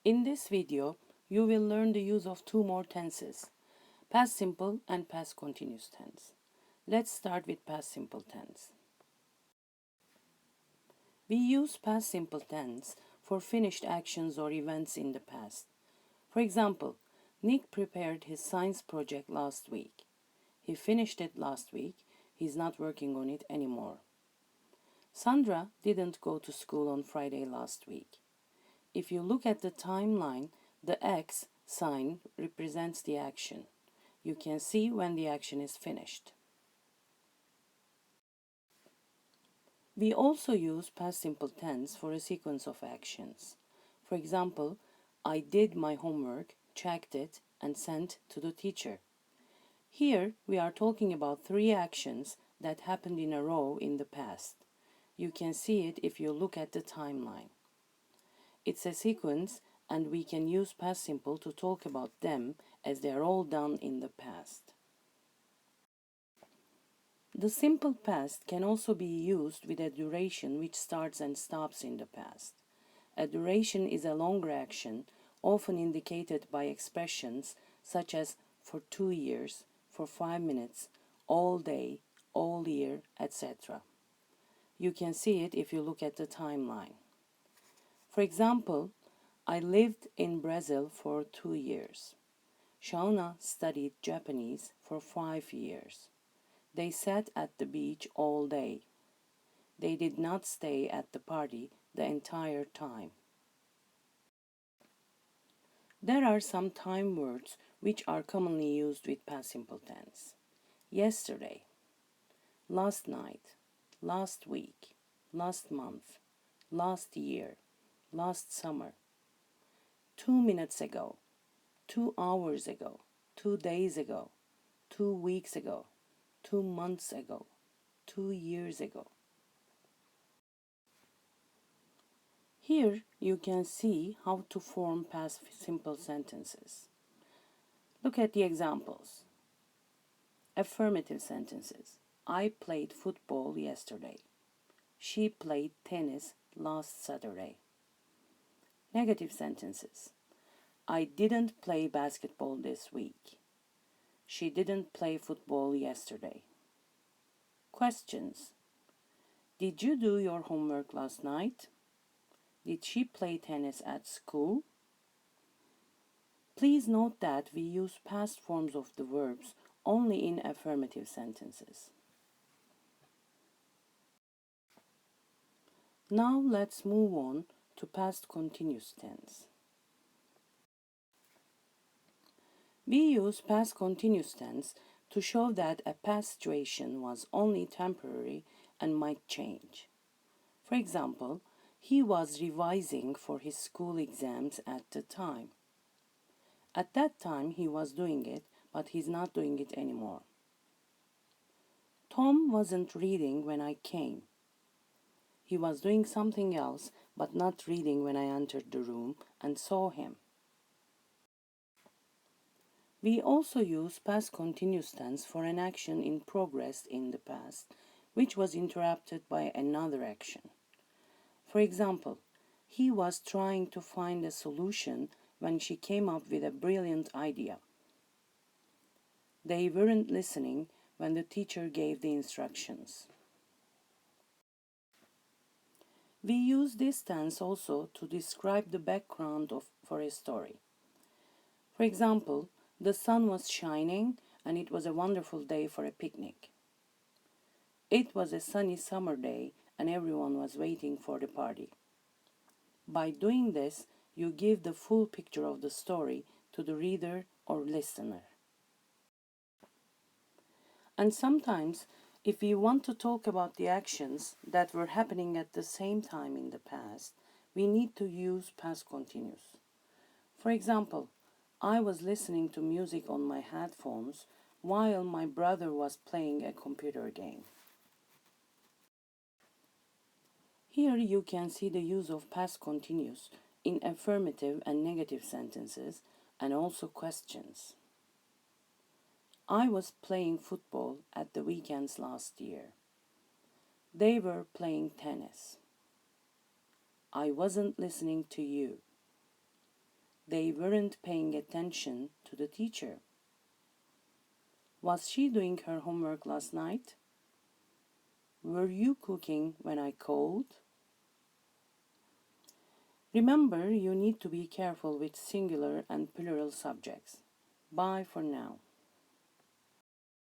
In this video, you will learn the use of two more tenses, past simple and past continuous tense. Let's start with past simple tense. We use past simple tense for finished actions or events in the past. For example, Nick prepared his science project last week. He finished it last week. He's not working on it anymore. Sandra didn't go to school on Friday last week. If you look at the timeline, the X sign represents the action. You can see when the action is finished. We also use past simple tense for a sequence of actions. For example, I did my homework, checked it, and sent to the teacher. Here we are talking about three actions that happened in a row in the past. You can see it if you look at the timeline. It's a sequence, and we can use past simple to talk about them as they are all done in the past. The simple past can also be used with a duration which starts and stops in the past. A duration is a longer action, often indicated by expressions such as for 2 years, for 5 minutes, all day, all year, etc. You can see it if you look at the timeline. For example, I lived in Brazil for 2 years. Shauna studied Japanese for 5 years. They sat at the beach all day. They did not stay at the party the entire time. There are some time words which are commonly used with past simple tense. Yesterday, last night, last week, last month, last year, last summer, 2 minutes ago, 2 hours ago, 2 days ago, 2 weeks ago, 2 months ago, 2 years ago. Here you can see how to form past simple sentences. Look at the examples. Affirmative sentences. I played football yesterday. She played tennis last Saturday. Negative sentences. I didn't play basketball this week. She didn't play football yesterday. Questions. Did you do your homework last night? Did she play tennis at school? Please note that we use past forms of the verbs only in affirmative sentences. Now let's move on to past continuous tense. We use past continuous tense to show that a past situation was only temporary and might change. For example, he was revising for his school exams at the time. At that time he was doing it, but he's not doing it anymore. Tom wasn't reading when I came. He was doing something else, but not reading when I entered the room and saw him. We also use past continuous tense for an action in progress in the past, which was interrupted by another action. For example, he was trying to find a solution when she came up with a brilliant idea. They weren't listening when the teacher gave the instructions. We use this tense also to describe the background for a story. For example, the sun was shining and it was a wonderful day for a picnic. It was a sunny summer day and everyone was waiting for the party. By doing this, you give the full picture of the story to the reader or listener. And sometimes, if we want to talk about the actions that were happening at the same time in the past, we need to use past continuous. For example, I was listening to music on my headphones while my brother was playing a computer game. Here you can see the use of past continuous in affirmative and negative sentences and also questions. I was playing football at the weekends last year. They were playing tennis. I wasn't listening to you. they weren't paying attention to the teacher. Was she doing her homework last night? Were you cooking when I called? Remember, you need to be careful with singular and plural subjects. Bye for now.